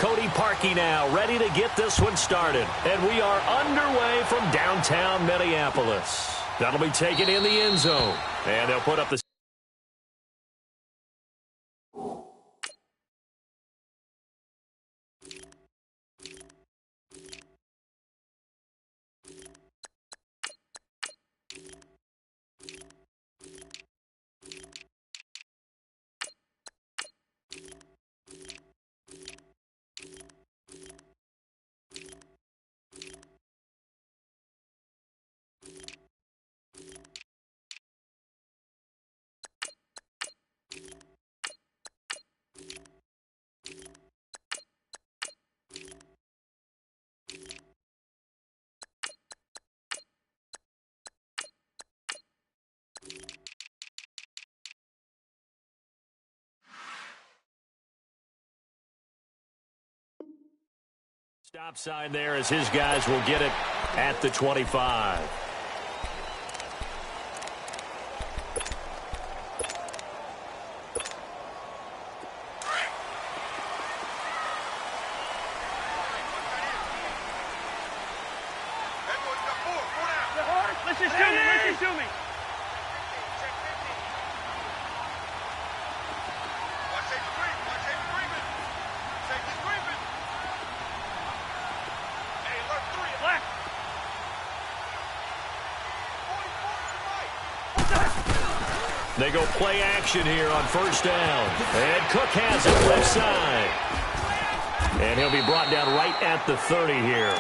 Cody Parkey now, ready to get this one started. And we are underway from downtown Minneapolis. That'll be taken in the end zone. And they'll put up the... Stop sign there as his guys will get it at the 25. Listen to me. They go play action here on first down. And Cook has it left side. And he'll be brought down right at the 30 here.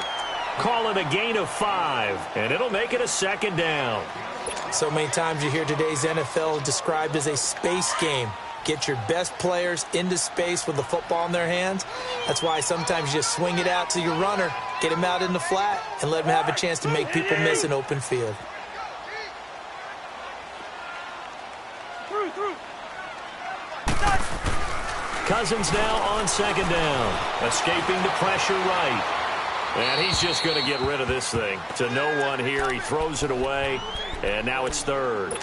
Call it a gain of 5, and it'll make it a second down. So many times you hear today's NFL described as a space game. Get your best players into space with the football in their hands. That's why sometimes you just swing it out to your runner, get him out in the flat, and let him have a chance to make people miss an open field. Cousins now on second down, escaping the pressure right. And he's just going to get rid of this thing to no one here. He throws it away, and now it's third.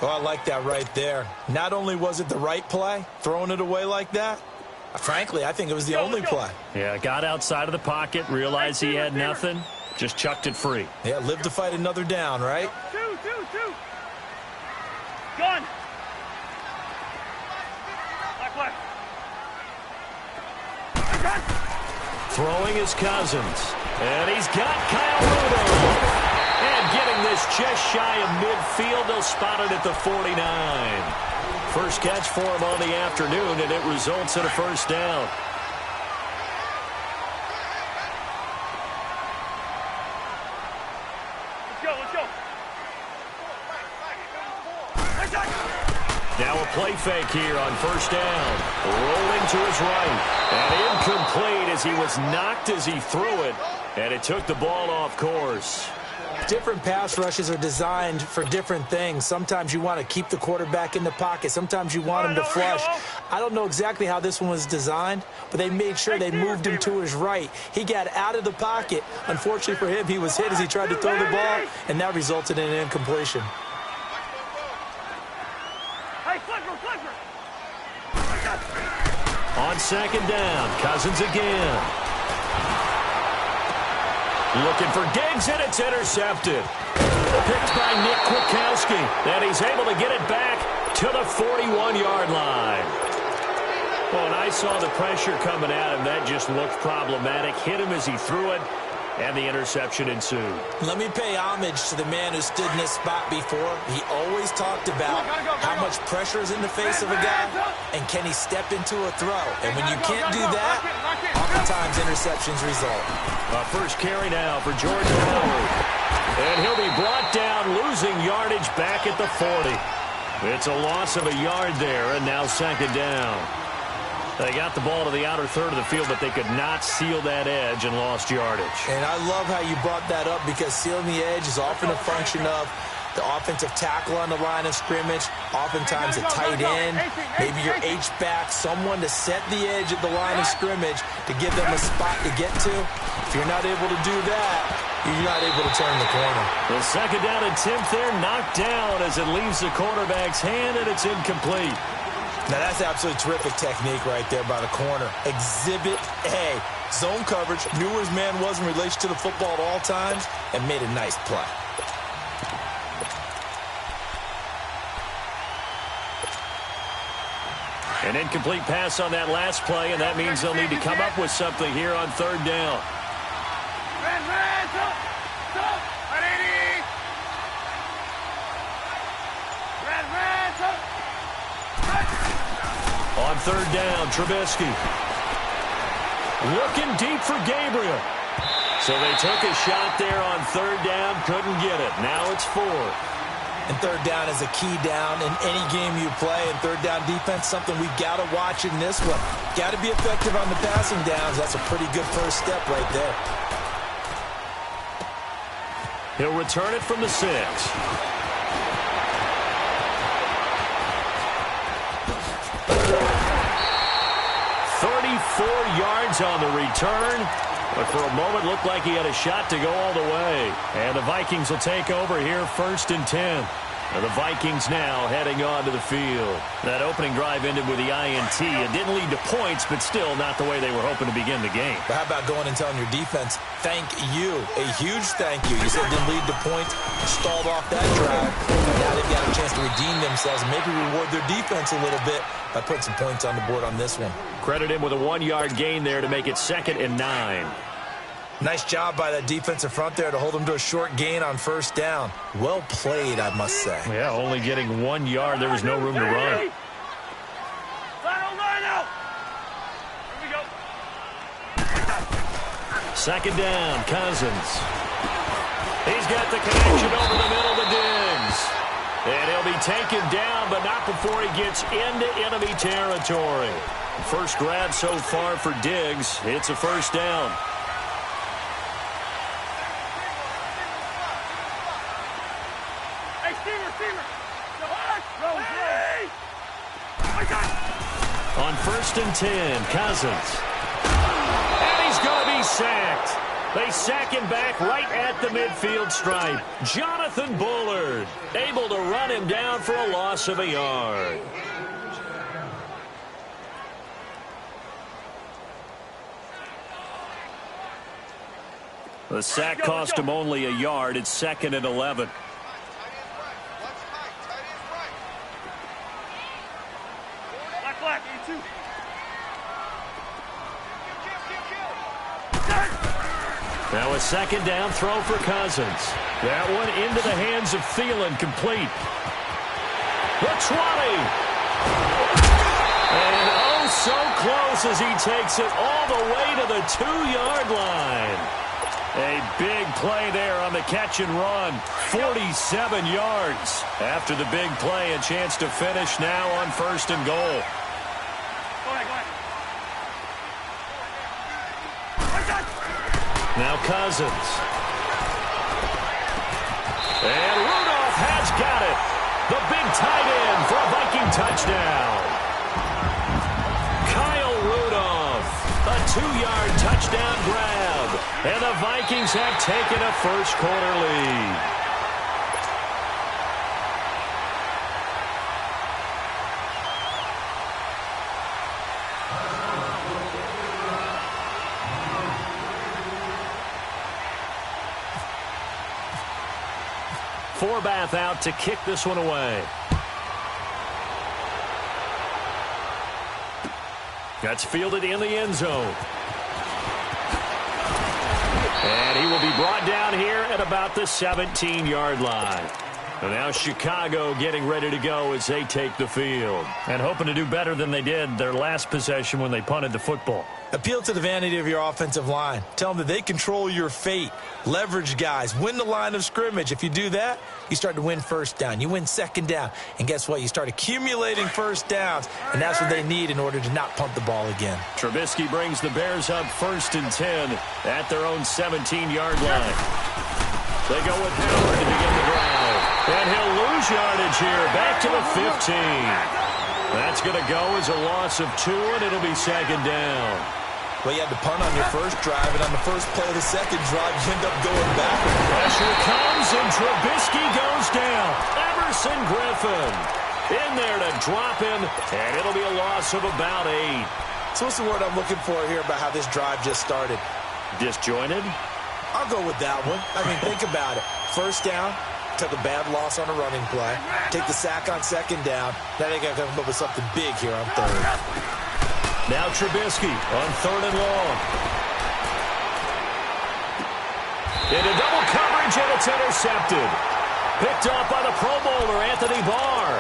Oh, I like that right there. Not only was it the right play, throwing it away like that, frankly, I think it was the only play. Yeah, got outside of the pocket, realized he had nothing, just chucked it free. Yeah, live to fight another down, right? Two. Gun. Throwing his Cousins. And he's got Kyle Rudolph. And getting this just shy of midfield, they'll spot it at the 49. First catch for him on the afternoon, and it results in a first down. Let's go. Now a play fake here on first down. Rolling to his right. And incomplete as he was knocked as he threw it. And it took the ball off course. Different pass rushes are designed for different things. Sometimes you want to keep the quarterback in the pocket. Sometimes you want him to flush. I don't know exactly how this one was designed, but they made sure they moved him to his right. He got out of the pocket. Unfortunately for him, he was hit as he tried to throw the ball, and that resulted in an incompletion. On second down, Cousins again. Looking for Diggs, and it's intercepted. Picked by Nick Kwiatkowski, and he's able to get it back to the 41-yard line. Well, and I saw the pressure coming at him. That just looked problematic. Hit him as he threw it, and the interception ensued. Let me pay homage to the man who stood in this spot before. He always talked about how much pressure is in the face of a guy, and can he step into a throw. And when you can't do that, oftentimes interceptions result. First carry now for Jordan Howard. And he'll be brought down, losing yardage back at the 40. It's a loss of a yard there, and now second down. They got the ball to the outer third of the field, but they could not seal that edge and lost yardage. And I love how you brought that up, because sealing the edge is often a function of the offensive tackle on the line of scrimmage, oftentimes a tight end, maybe your H-back, someone to set the edge at the line of scrimmage to give them a spot to get to. If you're not able to do that, you're not able to turn the corner. The second down and 10th there, knocked down as it leaves the quarterback's hand, and it's incomplete. Now, that's absolutely terrific technique right there by the corner. Exhibit A. Zone coverage, knew where his man was in relation to the football at all times, and made a nice play. An incomplete pass on that last play, and that means they'll need to come up with something here on third down. On third down, Trubisky. Looking deep for Gabriel. So they took a shot there on third down, couldn't get it. Now it's 4. And third down is a key down in any game you play. And third down defense, something we got to watch in this one. Got to be effective on the passing downs. That's a pretty good first step right there. He'll return it from the 6. 34 yards on the return, but for a moment looked like he had a shot to go all the way. And the Vikings will take over here, 1st and 10. And the Vikings now heading on to the field. That opening drive ended with the INT. It didn't lead to points, but still not the way they were hoping to begin the game. But how about going and telling your defense, thank you, a huge thank you. You said it didn't lead to points, stalled off that drive. Now they've got a chance to redeem themselves and maybe reward their defense a little bit by putting some points on the board on this one. Credit him with a 1-yard gain there to make it 2nd and 9. Nice job by that defensive front there to hold them to a short gain on first down. Well played, I must say. Yeah, only getting 1 yard. There was no room to run. Second down, Cousins. He's got the connection over the middle to Diggs. And he'll be taken down, but not before he gets into enemy territory. First grab so far for Diggs. It's a first down. On 1st and 10, Cousins. And he's going to be sacked. They sack him back right at the midfield stripe. Jonathan Bullard able to run him down for a loss of a yard. The sack cost him only a yard. It's 2nd and 11. Now a second down throw for Cousins. That one into the hands of Thielen, complete. The 20. And oh, so close as he takes it all the way to the 2-yard line. A big play there on the catch and run. 47 yards. After the big play, a chance to finish now on 1st and goal. Now Cousins. And Rudolph has got it. The big tight end for a Viking touchdown. Kyle Rudolph. A 2-yard touchdown grab. And the Vikings have taken a first-quarter lead. Forbath out to kick this one away. That's fielded in the end zone. And he will be brought down here at about the 17-yard line. And now Chicago getting ready to go as they take the field. And hoping to do better than they did their last possession when they punted the football. Appeal to the vanity of your offensive line. Tell them that they control your fate. Leverage guys. Win the line of scrimmage. If you do that, you start to win first down. You win second down. And guess what? You start accumulating first downs. And that's what they need in order to not punt the ball again. Trubisky brings the Bears up 1st and 10 at their own 17-yard line. They go with Howard to begin the drive. And he'll lose yardage here. Back to the 15. That's going to go as a loss of 2, and it'll be 2nd down. Well, you had to punt on your first drive, and on the first play of the second drive, you end up going backwards. Pressure comes, and Trubisky goes down. Emerson Griffin. In there to drop him, and it'll be a loss of about 8. So what's the word I'm looking for here about how this drive just started? Disjointed? I'll go with that one. I mean, think about it. First down, took a bad loss on a running play. Take the sack on second down. Now they got to come up with something big here on third. Now Trubisky on 3rd and long. Into double coverage, and it's intercepted. Picked off by the Pro Bowler, Anthony Barr.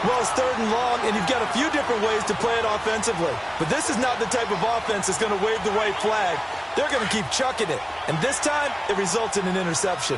Well, it's 3rd and long, and you've got a few different ways to play it offensively. But this is not the type of offense that's going to wave the white flag. They're going to keep chucking it. And this time, it results in an interception.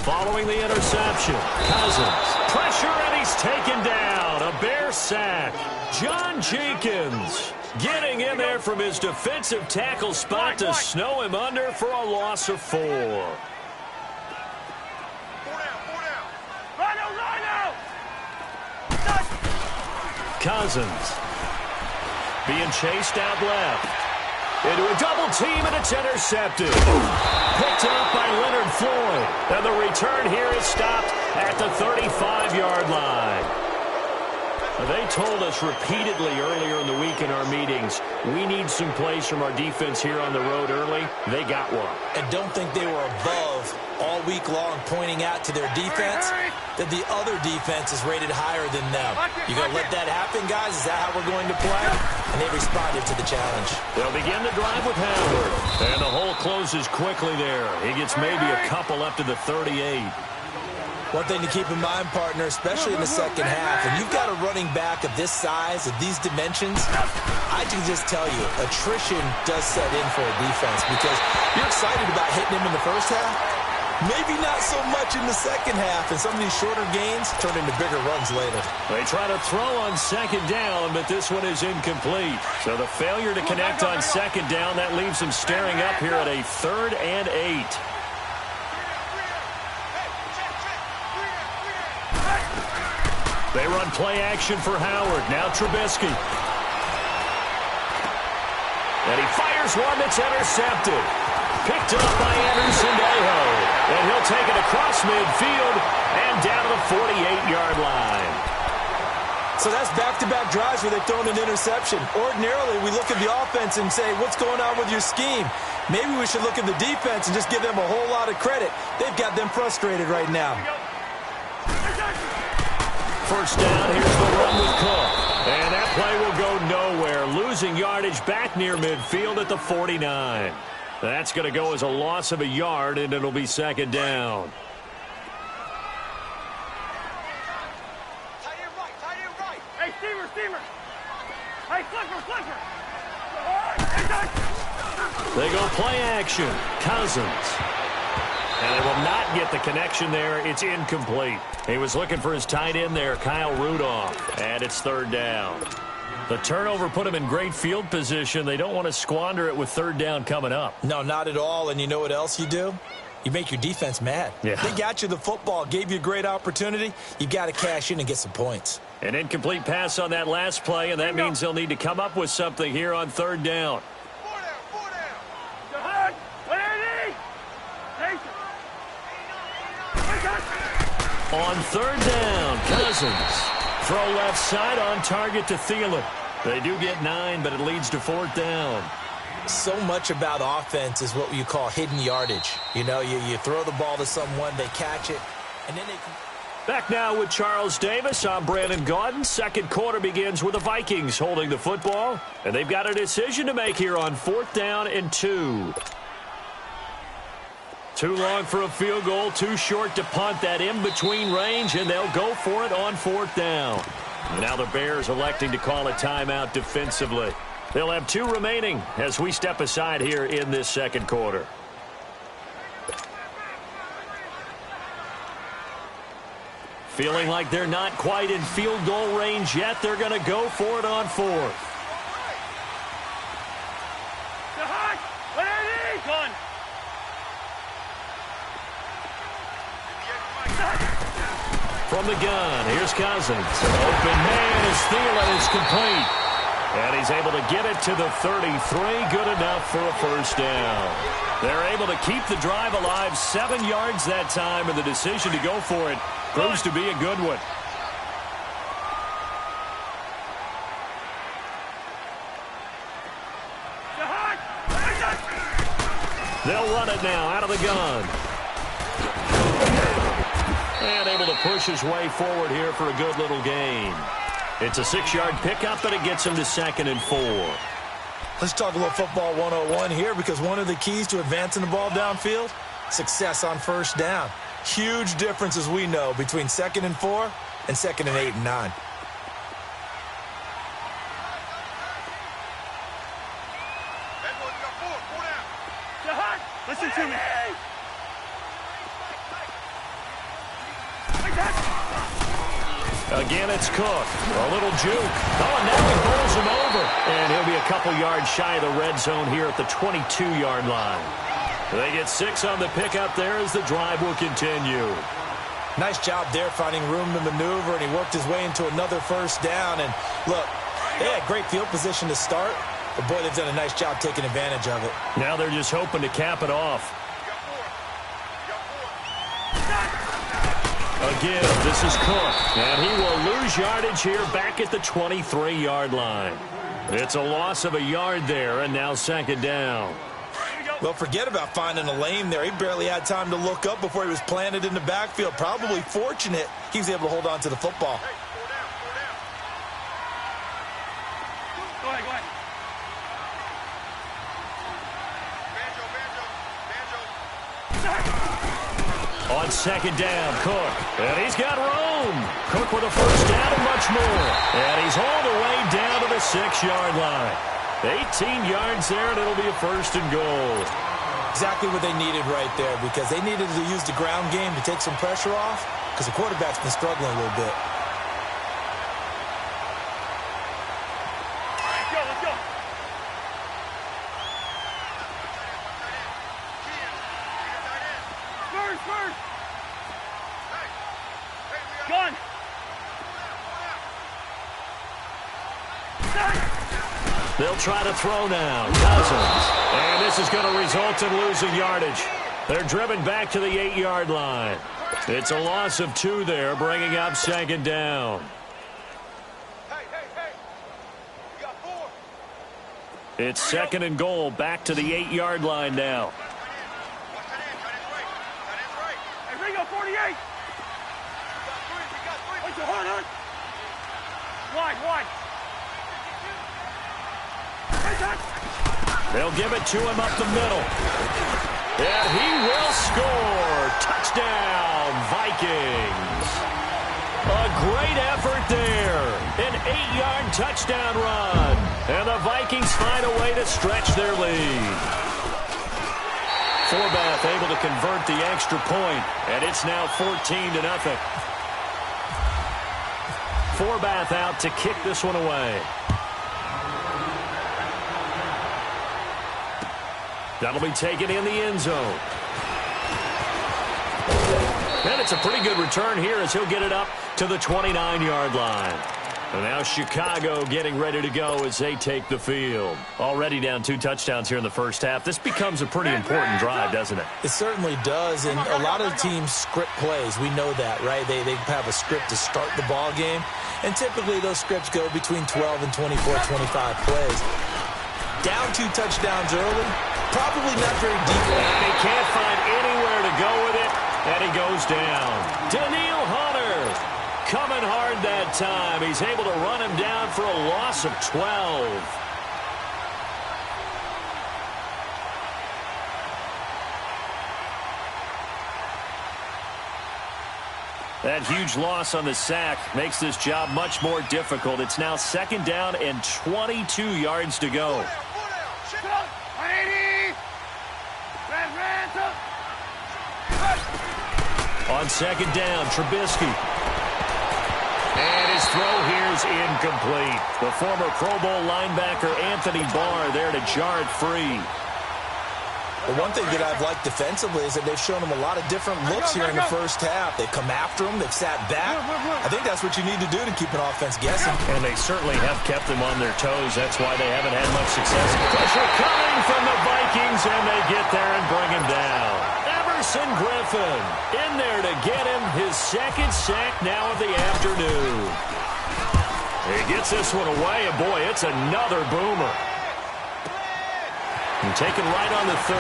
Following the interception, Cousins. Pressure, and he's taken down. A Bear sack. John Jenkins getting in there from his defensive tackle spot to snow him under for a loss of 4. Cousins being chased out left. Into a double team, and it's intercepted. Picked up by Leonard Floyd. And the return here is stopped at the 35-yard line. They told us repeatedly earlier in the week in our meetings, we need some plays from our defense here on the road early. They got one. And don't think they were above all week long pointing out to their defense that the other defense is rated higher than them. You going to let that happen, guys? Is that how we're going to play? And they responded to the challenge. They'll begin the drive with Howard. And the hole closes quickly there. He gets maybe a couple up to the 38. One thing to keep in mind, partner, especially in the second half, when you've got a running back of this size, of these dimensions, I can just tell you, attrition does set in for a defense because you're excited about hitting him in the first half. Maybe not so much in the second half, and some of these shorter gains turn into bigger runs later. They try to throw on second down, but this one is incomplete. So the failure to connect on second down, that leaves them staring up here at a 3rd and 8. They run play action for Howard. Now Trubisky. And he fires one that's intercepted. Picked up by Anderson-Dejo. And he'll take it across midfield and down to the 48-yard line. So that's back-to-back drives where they've thrown an interception. Ordinarily, we look at the offense and say, what's going on with your scheme? Maybe we should look at the defense and just give them a whole lot of credit. They've got them frustrated right now. First down, here's the run with Cook. And that play will go nowhere. Losing yardage back near midfield at the 49. That's going to go as a loss of a yard, and it'll be second down. Tight end right. Hey, steamer. Hey, flipper. They go play action. Cousins. And they will not get the connection there. It's incomplete. He was looking for his tight end there, Kyle Rudolph. And it's 3rd down. The turnover put him in great field position. They don't want to squander it with 3rd down coming up. No, not at all. And you know what else you do? You make your defense mad. Yeah. They got you the football, gave you a great opportunity. You got to cash in and get some points. An incomplete pass on that last play, and that means they'll need to come up with something here on 3rd down. On 3rd down, Cousins. Throw left side on target to Thielen. They do get 9, but it leads to 4th down. So much about offense is what you call hidden yardage. You know, you throw the ball to someone, they catch it, and then they can... Back now with Charles Davis. I'm Brandon Gaudin. Second quarter begins with the Vikings holding the football, and they've got a decision to make here on 4th down and 2. Too long for a field goal, too short to punt. That in-between range, and they'll go for it on 4th down. Now the Bears electing to call a timeout defensively. They'll have 2 remaining as we step aside here in this second quarter. Feeling like they're not quite in field goal range yet. They're going to go for it on 4th. From the gun, here's Cousins. Open man as Thielen is complete. And he's able to get it to the 33. Good enough for a first down. They're able to keep the drive alive. 7 yards that time, and the decision to go for it proves to be a good one. They'll run it now out of the gun. And able to push his way forward here for a good little gain. It's a 6-yard pickup, and it gets him to 2nd and 4. Let's talk a little football 101 here, because one of the keys to advancing the ball downfield, success on first down. Huge difference, as we know, between 2nd and 4 and 2nd and 8 and 9. Listen to me. Again, it's Cook. A little juke. Oh, and now he bowls him over. And he'll be a couple yards shy of the red zone here at the 22-yard line. They get 6 on the pickup there as the drive will continue. Nice job there finding room to maneuver, and he worked his way into another first down. And look, they had great field position to start, but boy, they've done a nice job taking advantage of it. Now they're just hoping to cap it off. Again, this is Cook, and he will lose yardage here back at the 23-yard line. It's a loss of a yard there, and now 2nd down. Well, forget about finding a lane there. He barely had time to look up before he was planted in the backfield. Probably fortunate he was able to hold on to the football. Go ahead, go ahead. On 2nd down, Cook. And he's got room. Cook with a first down and much more. And he's all the way down to the 6-yard line. 18 yards there, and it'll be a 1st and goal. Exactly what they needed right there, because they needed to use the ground game to take some pressure off, because the quarterback's been struggling a little bit. Let's go, let's go. First. Gun. They'll try to throw now. Cousins. And this is going to result in losing yardage. They're driven back to the 8-yard line. It's a loss of 2 there, bringing up 2nd down. Hey. You got 4. It's 2nd and goal, back to the 8-yard line now. Hey, Ringo, 48. Wait, your heart, huh? Wide. They'll give it to him up the middle. And he will score. Touchdown, Vikings. A great effort there. An 8-yard touchdown run. And the Vikings find a way to stretch their lead. Forbath able to convert the extra point, and it's now 14-0. Forbath out to kick this one away. That'll be taken in the end zone. And it's a pretty good return here as he'll get it up to the 29-yard line. And now Chicago getting ready to go as they take the field. Already down 2 touchdowns here in the first half. This becomes a pretty important drive, doesn't it? It certainly does, and a lot of teams script plays. We know that, right? They have a script to start the ball game, and typically those scripts go between 12 and 24, 25 plays. Down 2 touchdowns early, probably not very deep. And he can't find anywhere to go with it, and he goes down. Daniil Hunter coming hard that time. He's able to run him down for a loss of 12. That huge loss on the sack makes this job much more difficult. It's now 2nd down and 22 yards to go. On 2nd down, Trubisky. And his throw here is incomplete. The former Pro Bowl linebacker Anthony Barr there to jar it free. But one thing that I've liked defensively is that they've shown them a lot of different looks here in the first half. They've come after them. They've sat back. I think that's what you need to do to keep an offense guessing. And they certainly have kept them on their toes. That's why they haven't had much success. Pressure coming from the Vikings, and they get there and bring him down. Everson Griffin in there to get him his second sack now of the afternoon. He gets this one away, and boy, it's another boomer. And taken right on the 30.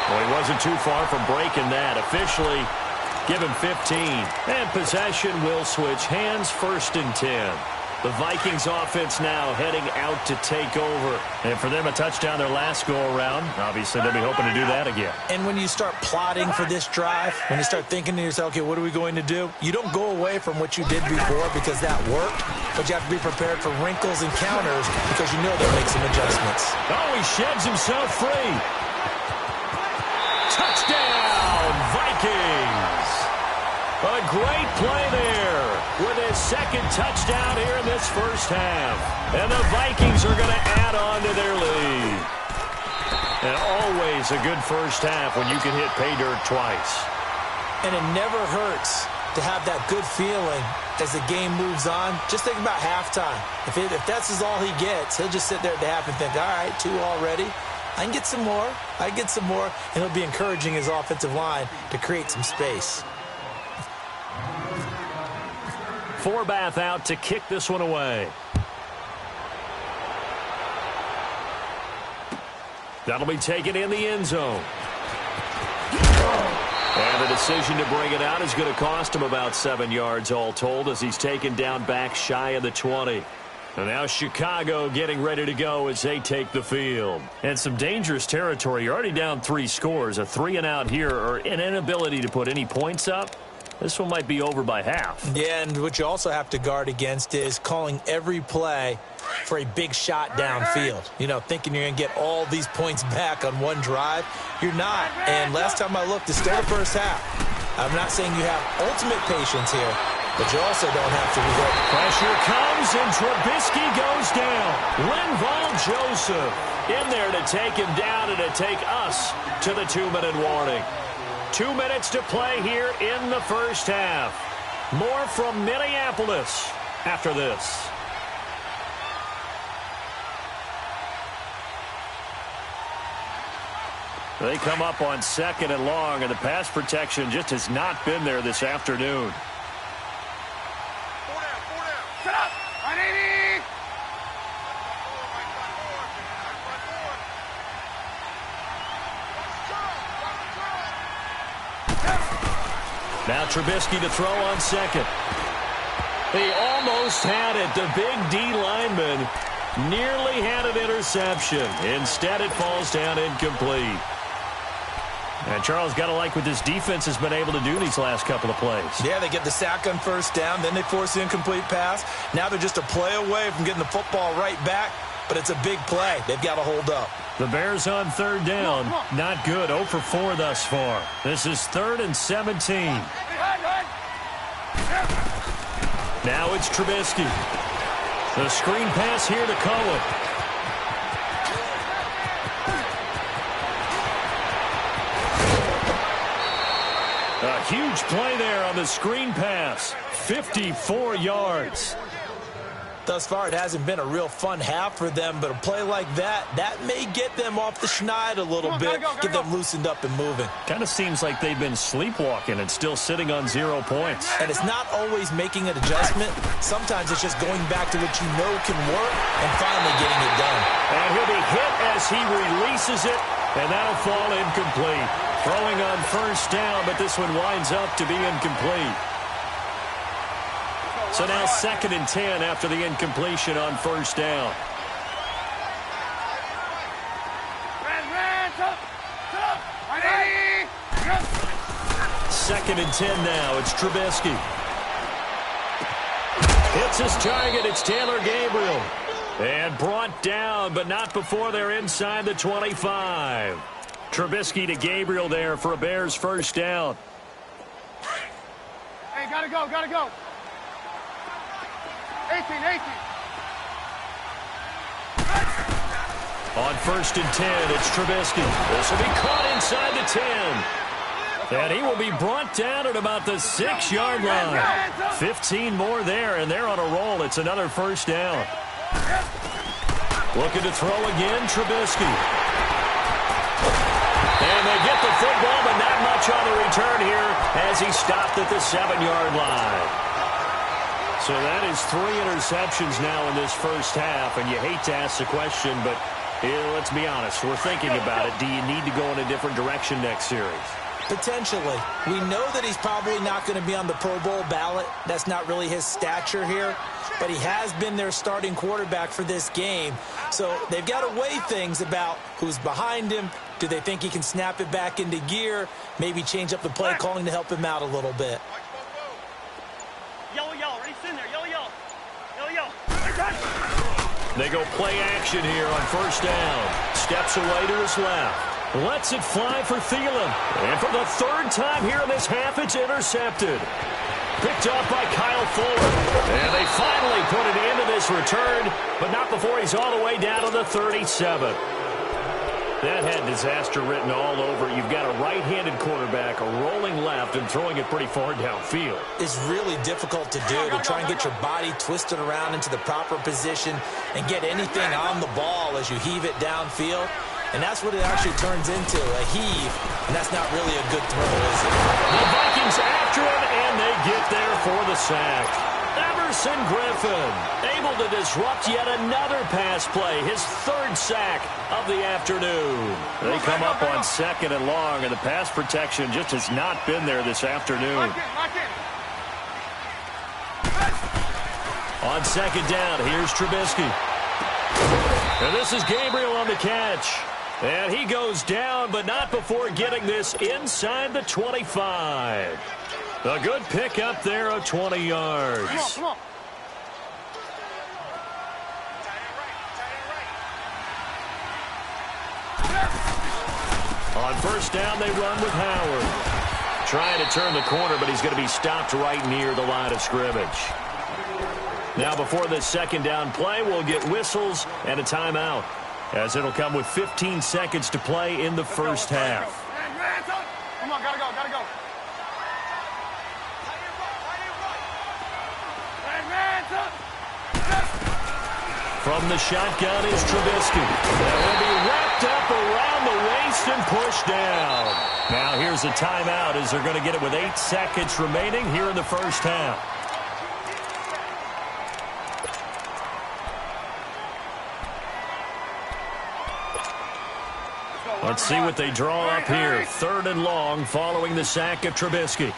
Well, he wasn't too far from breaking that. Officially, give him 15. And possession will switch hands, 1st and 10. The Vikings offense now heading out to take over. And for them, a touchdown their last go-around. Obviously, they'll be hoping to do that again. And when you start plotting for this drive, when you start thinking to yourself, okay, what are we going to do? You don't go away from what you did before because that worked, but you have to be prepared for wrinkles and counters because you know they'll make some adjustments. Oh, he sheds himself free. Touchdown, Vikings. A great play there with his second touchdown here in this first half. And the Vikings are going to add on to their lead. And always a good first half when you can hit pay dirt twice. And it never hurts to have that good feeling as the game moves on. Just think about halftime. If that's all he gets, he'll just sit there at the half and think, all right, 2 already. I can get some more. I can get some more. And he'll be encouraging his offensive line to create some space. Forbath out to kick this one away. That'll be taken in the end zone. And the decision to bring it out is going to cost him about 7 yards all told as he's taken down back shy of the 20. And now Chicago getting ready to go as they take the field. And some dangerous territory. You're already down 3 scores. A 3-and-out here or an inability to put any points up. This one might be over by half. Yeah, and what you also have to guard against is calling every play for a big shot downfield. You know, thinking you're going to get all these points back on one drive. You're not. And last time I looked, it's still the first half. I'm not saying you have ultimate patience here, but you also don't have to resort. Pressure comes, and Trubisky goes down. Linval Joseph in there to take him down and to take us to the 2-minute warning. 2 minutes to play here in the first half. More from Minneapolis after this. They come up on 2nd and long, and the pass protection just has not been there this afternoon. 4 down. Shut up! 180! Now Trubisky to throw on 2nd. He almost had it. The big D lineman nearly had an interception. Instead, it falls down incomplete. And Charles, got to like what this defense has been able to do these last couple of plays. Yeah, they get the sack on 1st down, then they force the incomplete pass. Now they're just a play away from getting the football right back, but it's a big play. They've got to hold up. The Bears on 3rd down. Not good. 0 for 4 thus far. This is 3rd and 17. Now it's Trubisky. The screen pass here to Cohen. A huge play there on the screen pass. 54 yards. Thus far, it hasn't been a real fun half for them, but a play like that may get them off the schneid a little bit, get them loosened up and moving. Kind of seems like they've been sleepwalking and still sitting on 0 points. And it's not always making an adjustment. Sometimes it's just going back to what you know can work and finally getting it done. And he'll be hit as he releases it, and that'll fall incomplete. Throwing on 1st down, but this one winds up to be incomplete. So now 2nd and 10 after the incompletion on 1st down. Second and 10 now. It's Trubisky. Hits his target. It's Taylor Gabriel. And brought down, but not before they're inside the 25. Trubisky to Gabriel there for a Bears 1st down. Hey, gotta go. 18. On 1st and 10, it's Trubisky. This will be caught inside the 10. And he will be brought down at about the 6-yard line. 15 more there, and they're on a roll. It's another first down. Looking to throw again, Trubisky. And they get the football, but not much on the return here as he stopped at the 7-yard line. So that is 3 interceptions now in this first half, and you hate to ask the question, but let's be honest, we're thinking about it. Do you need to go in a different direction next series? Potentially. We know that he's probably not going to be on the Pro Bowl ballot. That's not really his stature here. But he has been their starting quarterback for this game. So they've got to weigh things about who's behind him. Do they think he can snap it back into gear? Maybe change up the play calling to help him out a little bit. Yellow, yellow. Ready, in there. Yellow, yellow. Yellow, yellow. They go play action here on 1st down. Steps away to his left. Lets it fly for Thielen. And for the 3rd time here in this half, it's intercepted. Picked off by Kyle Fuller. And they finally put an end to this return, but not before he's all the way down to the 37. That had disaster written all over it. You've got a right-handed quarterback, a rolling left, and throwing it pretty far downfield. It's really difficult to do, to try and get your body twisted around into the proper position and get anything on the ball as you heave it downfield. And that's what it actually turns into, a heave. And that's not really a good throw, is it? The Vikings after him, and they get there for the sack. Everson Griffin able to disrupt yet another pass play, his 3rd sack of the afternoon. They come up on 2nd and long, and the pass protection just has not been there this afternoon. On 2nd down, here's Trubisky. And this is Gabriel on the catch. And he goes down, but not before getting this inside the 25. A good pickup there of 20 yards. Come on. On 1st down, they run with Howard. Trying to turn the corner, but he's going to be stopped right near the line of scrimmage. Now, before this 2nd down play, we'll get whistles and a timeout, as it'll come with 15 seconds to play in the first half. Come on, gotta go. From the shotgun is Trubisky. That will be wrapped up around the waist and pushed down. Now here's a timeout as they're going to get it with 8 seconds remaining here in the first half. Let's see what they draw up here. 3rd and long following the sack of Trubisky.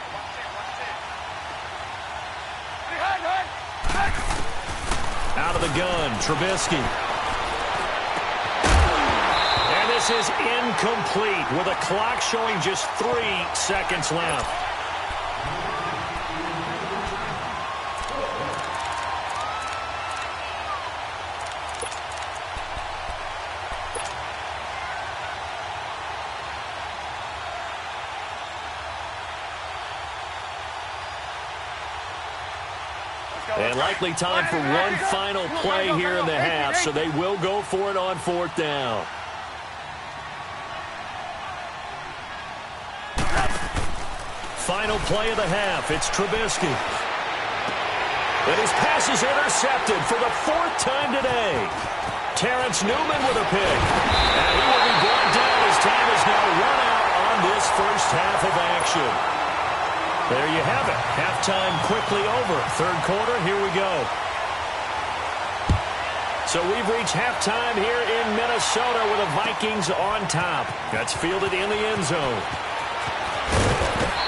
Out of the gun, Trubisky. And this is incomplete with a clock showing just 3 seconds left. And likely time for one final play here in the half, so they will go for it on 4th down. Final play of the half, it's Trubisky. And his pass is intercepted for the 4th time today. Terrence Newman with a pick. And he will be brought down as time is now run out on this first half of action. There you have it. Halftime quickly over. 3rd quarter, here we go. So we've reached halftime here in Minnesota with the Vikings on top. That's fielded in the end zone.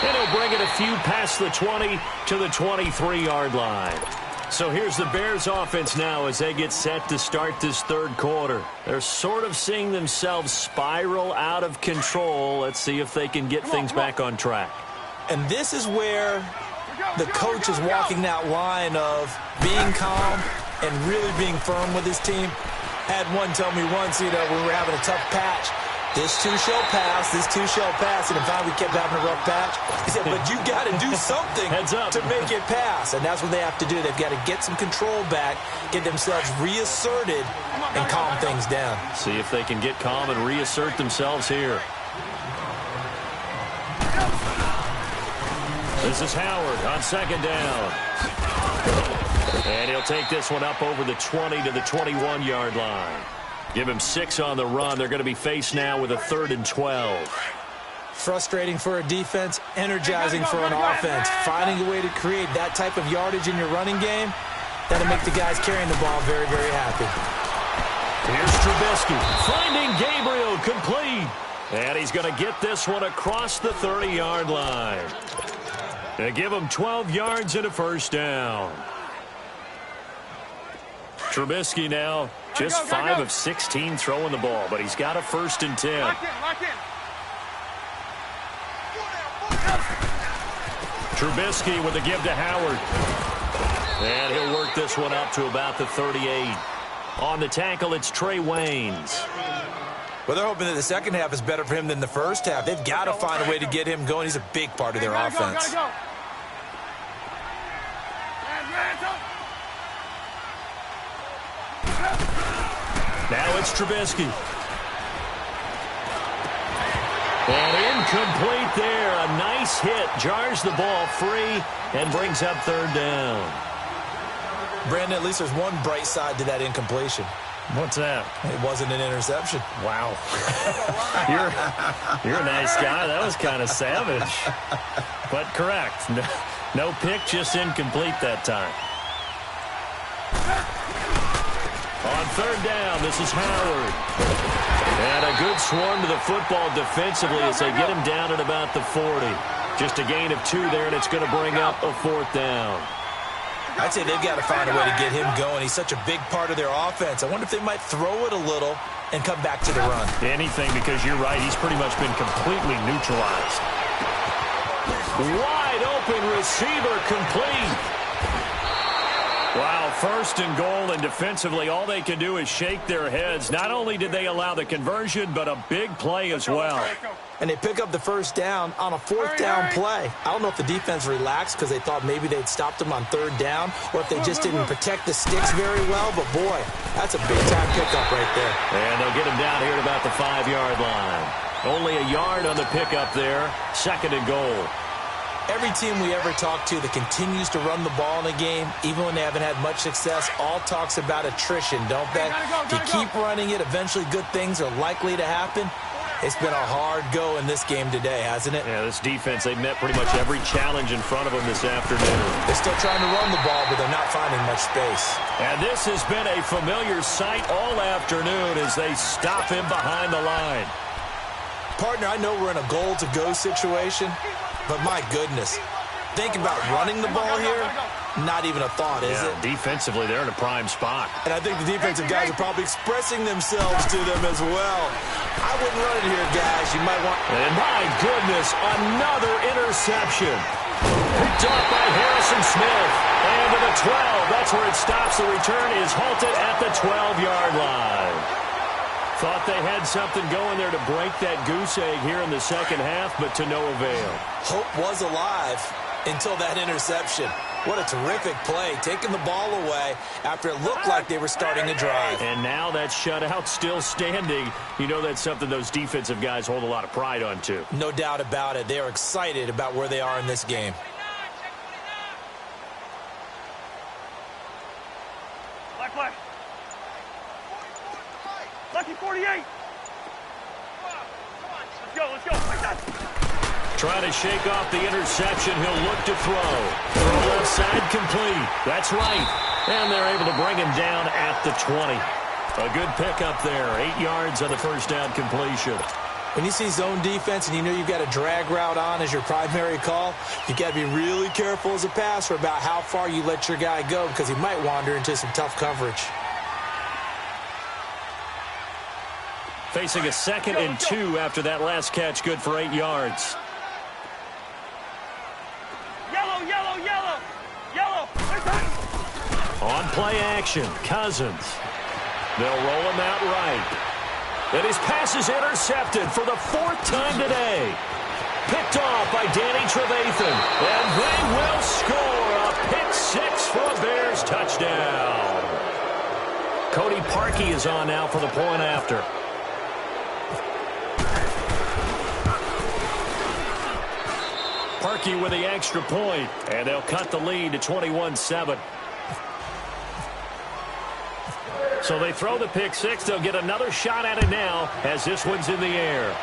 And he'll bring it a few past the 20 to the 23-yard line. So here's the Bears offense now as they get set to start this 3rd quarter. They're sort of seeing themselves spiral out of control. Let's see if they can get things back on track. And this is where the coach is walking that line of being calm and really being firm with his team. Had one tell me once, we were having a tough patch. This too shall pass. This too shall pass. And if finally we kept having a rough patch, he said, but you got to do something Heads up. to make it pass. And that's what they have to do. They've got to get some control back, get themselves reasserted, and calm things down. See if they can get calm and reassert themselves here. This is Howard on second down. And he'll take this one up over the 20 to the 21-yard line. Give him 6 on the run. They're going to be faced now with a 3rd and 12. Frustrating for a defense, energizing for an offense. Finding a way to create that type of yardage in your running game, that'll make the guys carrying the ball very, very happy. Here's Trubisky finding Gabriel complete. And he's going to get this one across the 30-yard line. They give him 12 yards and a first down. Trubisky now just 5 of 16 throwing the ball, but he's got a 1st and 10. Lock in. Trubisky with a give to Howard. And he'll work this one up to about the 38. On the tackle, it's Trey Waynes. Well, they're hoping that the second half is better for him than the first half. They've got to find a way to get him going. He's a big part of their offense. Go. Now it's Trubisky. And incomplete there. A nice hit. Jars the ball free and brings up 3rd down. Brandon, at least there's one bright side to that incompletion. What's that? It wasn't an interception. Wow. You're a nice guy. That was kind of savage. But correct. No pick, just incomplete that time. On 3rd down, this is Howard. And a good swarm to the football defensively as they get him down at about the 40. Just a gain of 2 there, and it's going to bring up a 4th down. I'd say they've got to find a way to get him going. He's such a big part of their offense. I wonder if they might throw it a little and come back to the run. Anything, because you're right. He's pretty much been completely neutralized. Wide open receiver complete. Wow, 1st and goal, and defensively all they can do is shake their heads. Not only did they allow the conversion, but a big play as well. And they pick up the 1st down on a 4th down play. I don't know if the defense relaxed because they thought maybe they'd stopped them on 3rd down, or if they just didn't protect the sticks very well. But, boy, that's a big-time pickup right there. And they'll get him down here at about the 5-yard line. Only a yard on the pickup there. 2nd and goal. Every team we ever talk to that continues to run the ball in a game, even when they haven't had much success, all talks about attrition, don't they? If you keep running it, eventually good things are likely to happen. It's been a hard go in this game today, hasn't it? Yeah, this defense, they've met pretty much every challenge in front of them this afternoon. They're still trying to run the ball, but they're not finding much space. And this has been a familiar sight all afternoon as they stop him behind the line. Partner, I know we're in a goal-to-go situation, but my goodness, think about running the ball here. Not even a thought, is it? Defensively, they're in a prime spot. And I think the defensive guys are probably expressing themselves to them as well. I wouldn't run it here, guys. You might want... And my goodness, another interception. Picked off by Harrison Smith. And to the 12. That's where it stops. The return is halted at the 12-yard line. Thought they had something going there to break that goose egg here in the second half, but to no avail. Hope was alive until that interception. What a terrific play, taking the ball away after it looked like they were starting a drive. And now that shutout still standing. You know that's something those defensive guys hold a lot of pride on, too. No doubt about it. They are excited about where they are in this game. Black. Lucky 48. Let's go. Like that. Trying to shake off the interception. He'll look to throw. Throw left side complete. That's right. And they're able to bring him down at the 20. A good pickup there. 8 yards on the first down completion. When you see zone defense and you know you've got a drag route on as your primary call, you've got to be really careful as a passer about how far you let your guy go because he might wander into some tough coverage. Facing a 2nd and 2 after that last catch, good for 8 yards. Yellow. On play action, Cousins. They'll roll him out right. And his pass is intercepted for the 4th time today. Picked off by Danny Trevathan. And they will score a pick 6 for a Bears touchdown. Cody Parkey is on now for the point after. Parkey with the extra point, and they'll cut the lead to 21-7. So they throw the pick 6. They'll get another shot at it now as this one's in the air.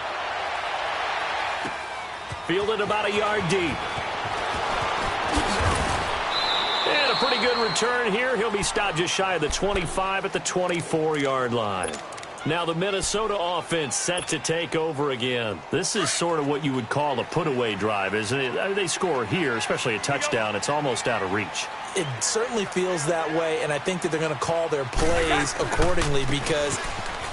Fielded about a yard deep. And a pretty good return here. He'll be stopped just shy of the 25 at the 24-yard line. Now the Minnesota offense set to take over again. This is sort of what you would call a put-away drive, isn't it? I mean, they score here, especially a touchdown. It's almost out of reach. It certainly feels that way, and I think that they're going to call their plays accordingly because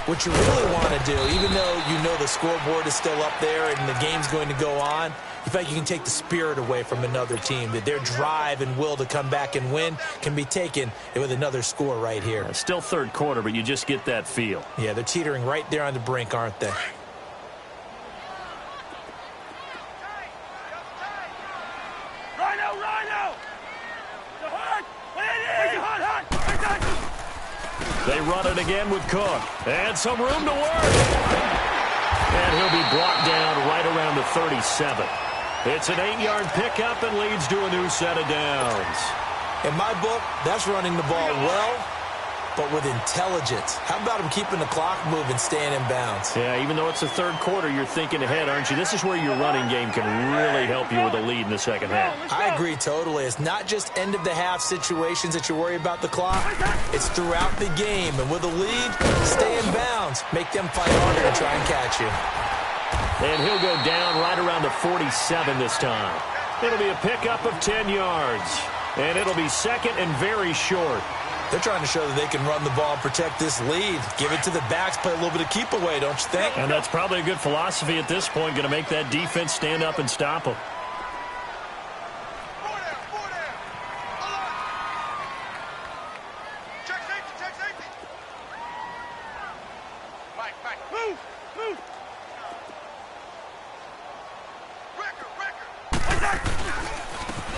what you really want to do, even though you know the scoreboard is still up there and the game's going to go on, in fact, you can take the spirit away from another team. That their drive and will to come back and win can be taken with another score right here. Still third quarter, but you just get that feel. Yeah, they're teetering right there on the brink, aren't they? They run it again with Cook. And some room to work. And he'll be brought down right around the 37. It's an 8-yard pickup and leads to a new set of downs. In my book, that's running the ball well, but with intelligence. How about him keeping the clock moving, staying in bounds? Yeah, even though it's the third quarter, you're thinking ahead, aren't you? This is where your running game can really help you with a lead in the second half. I agree totally. It's not just end-of-the-half situations that you worry about the clock. It's throughout the game. And with a lead, stay in bounds. Make them fight harder to try and catch you. And he'll go down right around the 47 this time. It'll be a pickup of 10 yards. And it'll be second and very short. They're trying to show that they can run the ball and protect this lead. Give it to the backs, play a little bit of keep away, don't you think? And that's probably a good philosophy at this point, going to make that defense stand up and stop them.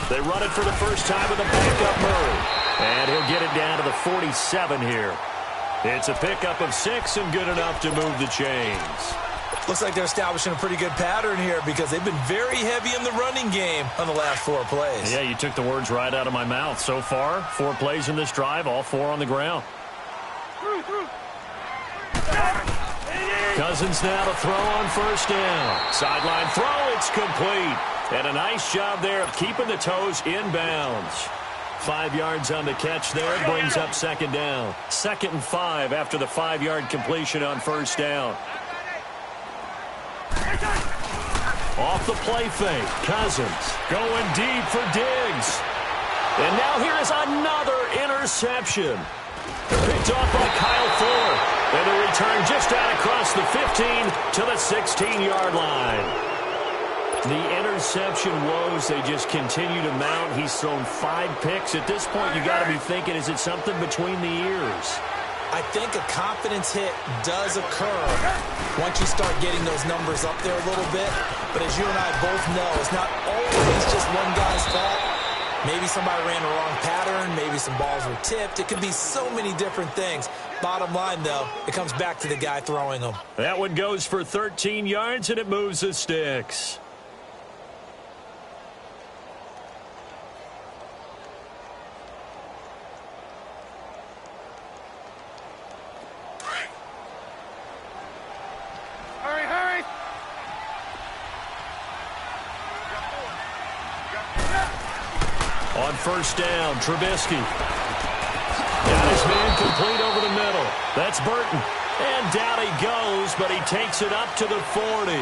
They run it for the first time with a backup Murray. And he'll get it down to the 47 here. It's a pickup of 6 and good enough to move the chains. Looks like they're establishing a pretty good pattern here because they've been very heavy in the running game on the last 4 plays. Yeah, you took the words right out of my mouth. So far, 4 plays in this drive, all 4 on the ground. Cousins now to throw on first down. Sideline throw, it's complete. And a nice job there of keeping the toes in bounds. 5 yards on the catch there, brings up second down. 2nd and 5 after the 5-yard completion on first down. Off the play fake, Cousins going deep for Diggs. And now here is another interception. Picked off by Kyle Fuller. And the return just out across the 15 to the 16-yard line. The interception woes, they just continue to mount. He's thrown 5 picks. At this point, you got to be thinking, is it something between the ears? I think a confidence hit does occur once you start getting those numbers up there a little bit. But as you and I both know, it's not always just one guy's fault. Maybe somebody ran the wrong pattern. Maybe some balls were tipped. It could be so many different things. Bottom line, though, it comes back to the guy throwing them. That one goes for 13 yards, and it moves the sticks. On first down, Trubisky. Got his man complete over the middle. That's Burton. And down he goes, but he takes it up to the 40.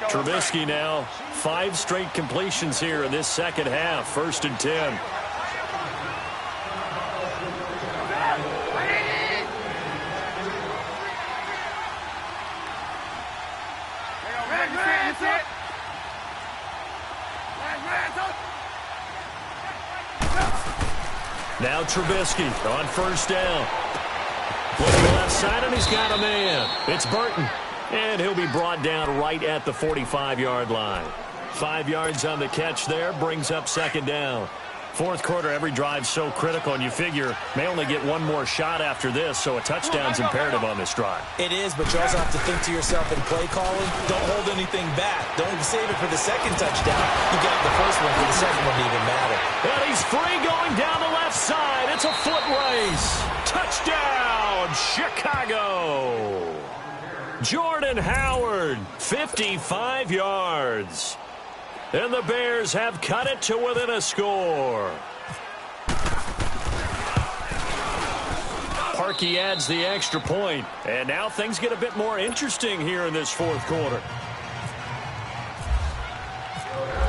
Trubisky now, 5 straight completions here in this second half. 1st and 10. Now Trubisky on first down. Looking left side, and he's got a man. It's Burton. And he'll be brought down right at the 45-yard line. 5 yards on the catch there, brings up second down. Fourth quarter, every drive so critical, and you figure may only get one more shot after this, so a touchdown's imperative on this drive. It is, but you also have to think to yourself in play calling, don't hold anything back. Don't save it for the second touchdown. You got the first one for the second one to even matter. And he's free going down the left side. It's a foot race. Touchdown, Chicago. Jordan Howard, 55 yards. And the Bears have cut it to within a score. Parkey adds the extra point, and now things get a bit more interesting here in this fourth quarter.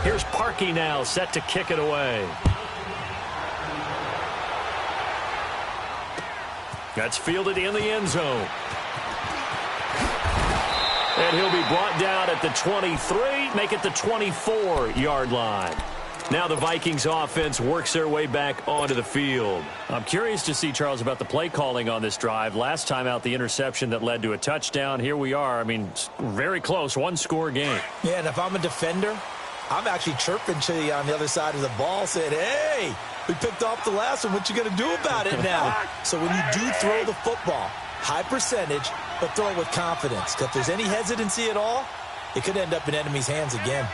Here's Parkey now, set to kick it away. That's fielded in the end zone. And he'll be brought down at the 23, make it the 24-yard line. Now the Vikings offense works their way back onto the field. I'm curious to see, Charles, about the play calling on this drive. Last time out, the interception that led to a touchdown. Here we are. I mean, very close, one-score game. Yeah, and if I'm a defender, I'm actually chirping to you on the other side of the ball, saying, hey, we picked off the last one. What you going to do about it now? So when you do throw the football, high percentage, but throw it with confidence. Because if there's any hesitancy at all, it could end up in enemy's hands again.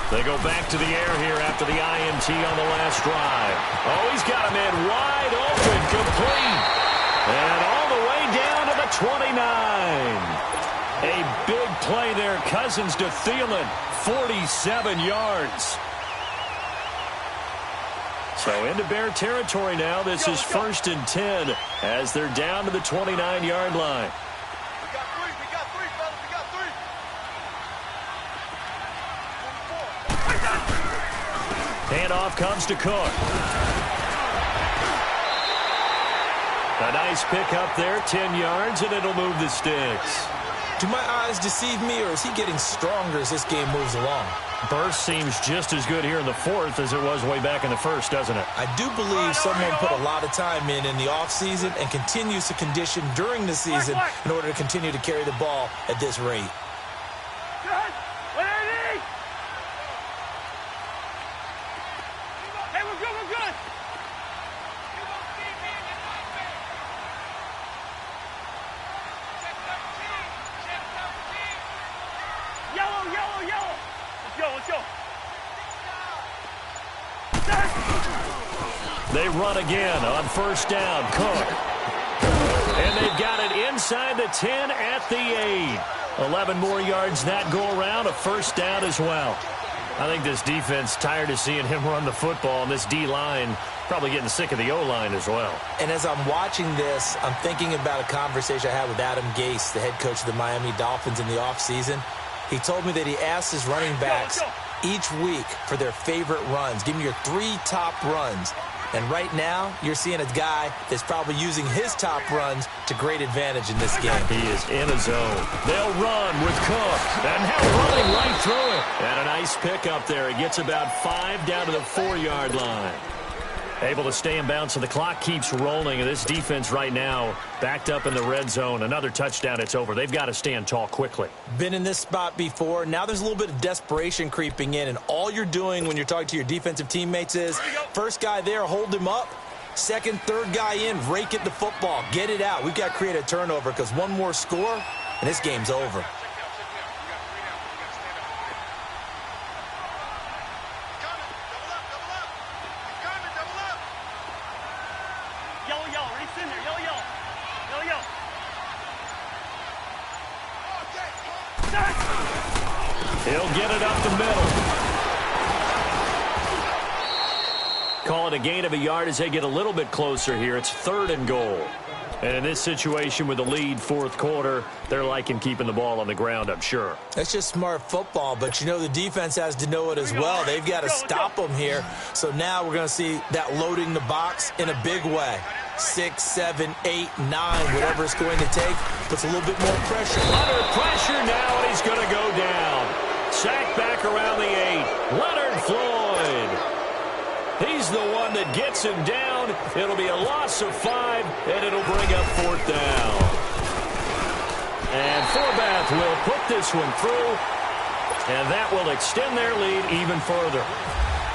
They go back to the air here after the INT on the last drive. Oh, he's got a man wide open, complete. And all the way down to the 29. A big play there. Cousins to Thielen, 47 yards. So into Bear territory now. This is 1st and 10 as they're down to the 29-yard line. We got three, fellas. We got three. Handoff comes to Cook. A nice pick up there, 10 yards, and it'll move the sticks. Do my eyes deceive me, or is he getting stronger as this game moves along? Burst seems just as good here in the fourth as it was way back in the first, doesn't it? I do believe someone put a lot of time in the offseason and continues to condition during the season in order to continue to carry the ball at this rate. Good. Ready? Hey, we're good, we're good. Yellow, yellow, yellow. Let's go. They run again on first down. Cook. And they've got it inside the 10 at the 8. 11 more yards that go around. A first down as well. I think this defense tired of seeing him run the football, and this D-line probably getting sick of the O-line as well. And as I'm watching this, I'm thinking about a conversation I had with Adam Gase, the head coach of the Miami Dolphins in the offseason. He told me that he asked his running backs each week for their favorite runs. Give me your 3 top runs. And right now, you're seeing a guy that's probably using his top runs to great advantage in this game. He is in a zone. They'll run with Cook. And now running right through it. And a nice pick up there. He gets about 5 down to the 4-yard line. Able to stay in bounds, so the clock keeps rolling. And this defense right now backed up in the red zone. Another touchdown, it's over. They've got to stand tall quickly. Been in this spot before. Now there's a little bit of desperation creeping in. And all you're doing when you're talking to your defensive teammates is, first guy there, hold him up. Second, third guy in, rake it the football. Get it out. We've got to create a turnover because one more score, and this game's over. He'll get it up the middle. Call it a gain of a yard as they get a little bit closer here. It's 3rd and goal. And in this situation with the lead, fourth quarter, they're liking keeping the ball on the ground, I'm sure. That's just smart football, but you know the defense has to know it as well. They've got to stop them here. So now we're going to see that loading the box in a big way. 6, 7, 8, 9, whatever it's going to take, puts a little bit more pressure. Under pressure now, and he's going to go down. Sacked back around the 8. Leonard Floyd. He's the one that gets him down. It'll be a loss of 5, and it'll bring up 4th down. And Forbath will put this one through, and that will extend their lead even further.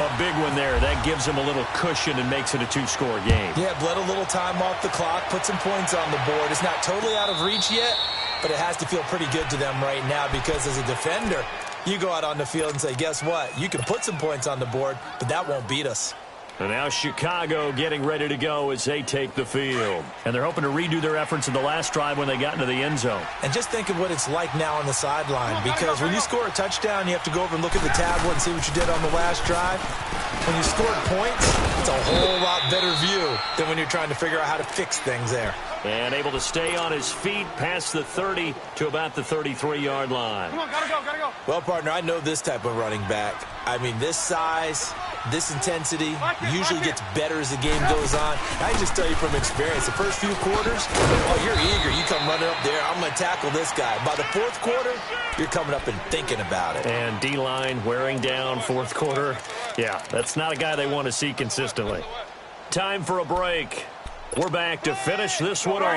A big one there. That gives them a little cushion and makes it a 2-score game. Yeah, bled a little time off the clock, put some points on the board. It's not totally out of reach yet, but it has to feel pretty good to them right now because as a defender, you go out on the field and say, guess what? You can put some points on the board, but that won't beat us. And now Chicago getting ready to go as they take the field. And they're hoping to redo their efforts in the last drive when they got into the end zone. And just think of what it's like now on the sideline, because when you score a touchdown, you have to go over and look at the tablet and see what you did on the last drive. When you scored points, it's a whole lot better view than when you're trying to figure out how to fix things there. And able to stay on his feet past the 30 to about the 33-yard line. Come on, gotta go. Well, partner, I know this type of running back. I mean, this size, this intensity usually gets better as the game goes on. I can just tell you from experience, the first few quarters, oh, you're eager. You come running up there, I'm going to tackle this guy. By the 4th quarter, you're coming up and thinking about it. And D-line wearing down 4th quarter. Yeah, that's not a guy they want to see consistently. Time for a break. We're back to finish this one off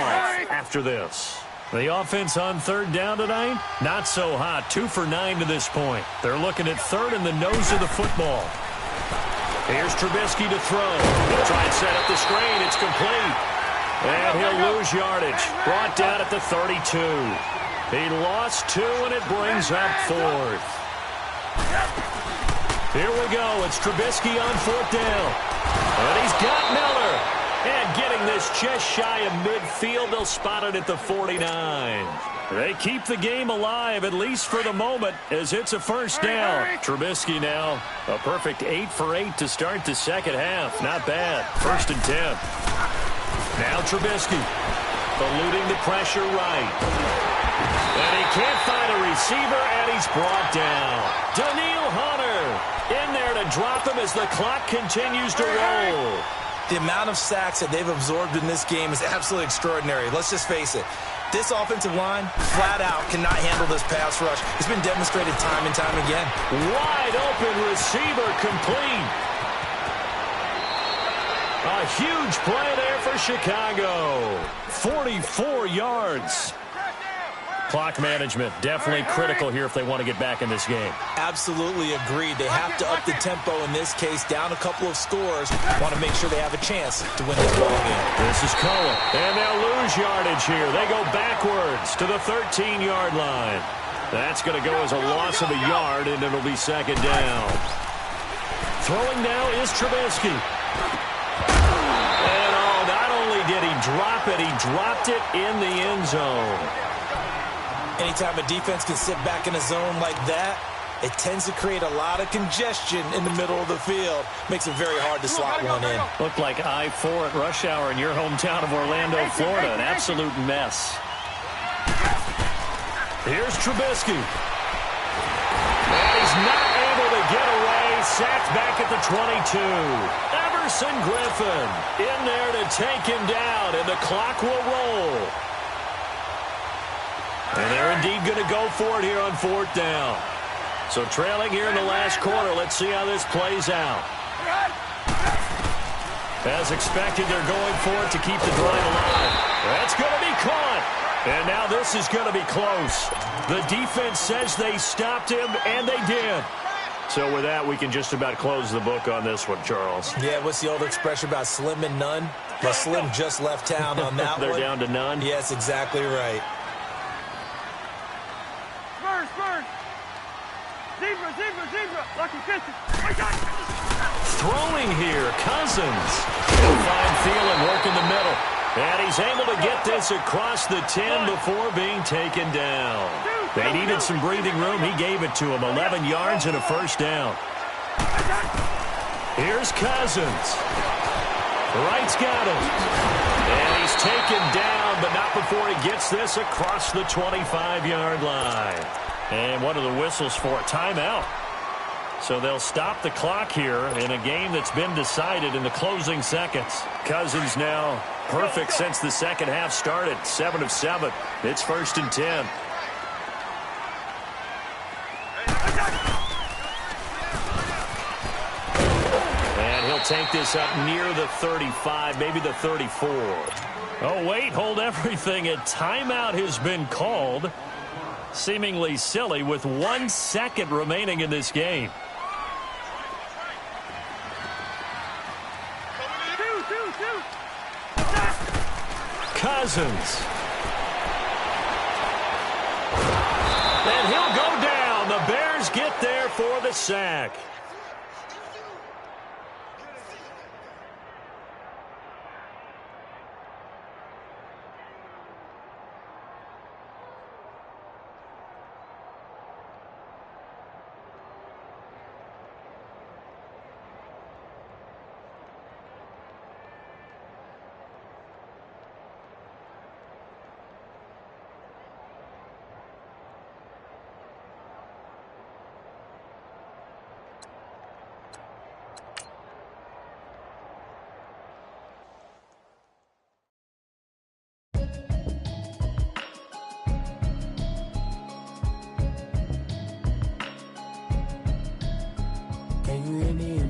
after this. The offense on 3rd down tonight, not so hot. 2 for 9 to this point. They're looking at 3rd in the nose of the football. Here's Trubisky to throw. He'll try and set up the screen. It's complete. And he'll lose yardage. Brought down at the 32. He lost 2, and it brings up 4th. Here we go. It's Trubisky on 4th down. And he's got Miller. And getting this just shy of midfield, they'll spot it at the 49. They keep the game alive, at least for the moment, as it's a 1st down. Trubisky now, a perfect 8 for 8 to start the second half. Not bad. 1st and 10. Now Trubisky, eluding the pressure right. And he can't find a receiver, and he's brought down. Daniil Hunter in there to drop him as the clock continues to roll. The amount of sacks that they've absorbed in this game is absolutely extraordinary. Let's just face it. This offensive line, flat out, cannot handle this pass rush. It's been demonstrated time and time again. Wide open receiver complete. A huge play there for Chicago. 44 yards. Clock management definitely critical here if they want to get back in this game. Absolutely agreed. They have to up the tempo in this case, down a couple of scores. Want to make sure they have a chance to win this ball game. This is Cohen, and they'll lose yardage here. They go backwards to the 13-yard line. That's going to go as a loss of a yard, and it'll be 2nd down. Throwing now is Trubisky. And not only did he drop it, he dropped it in the end zone. Anytime a defense can sit back in a zone like that, it tends to create a lot of congestion in the middle of the field. Makes it very hard to slot one in. Looked like I-4 at rush hour in your hometown of Orlando, Florida. An absolute mess. Here's Trubisky. And he's not able to get away. Sacked back at the 22. Everson Griffin in there to take him down, and the clock will roll. And they're indeed going to go for it here on 4th down. So trailing here in the last quarter, let's see how this plays out. As expected, they're going for it to keep the drive alive. That's going to be caught. And now this is going to be close. The defense says they stopped him, and they did. So with that, we can just about close the book on this one, Charles. Yeah, what's the old expression about slim and none? Well, Slim just left town on that They're one. down to none? Yes, exactly right. Zebra. Lucky pitcher. Throwing here, Cousins. He'll find Thielen working the middle. And he's able to get this across the 10 before being taken down. They needed some breathing room. He gave it to him. 11 yards and a 1st down. Here's Cousins. Wright's got him. And he's taken down, but not before he gets this across the 25-yard line. And what are the whistles for? Timeout. So they'll stop the clock here in a game that's been decided in the closing seconds. Cousins now perfect since the second half started. 7 of 7. It's 1st and 10. take this up near the 35, maybe the 34. Oh, wait, hold everything. A timeout has been called. Seemingly silly with 1 second remaining in this game. Cousins. And he'll go down. The Bears get there for the sack. Can you hear me?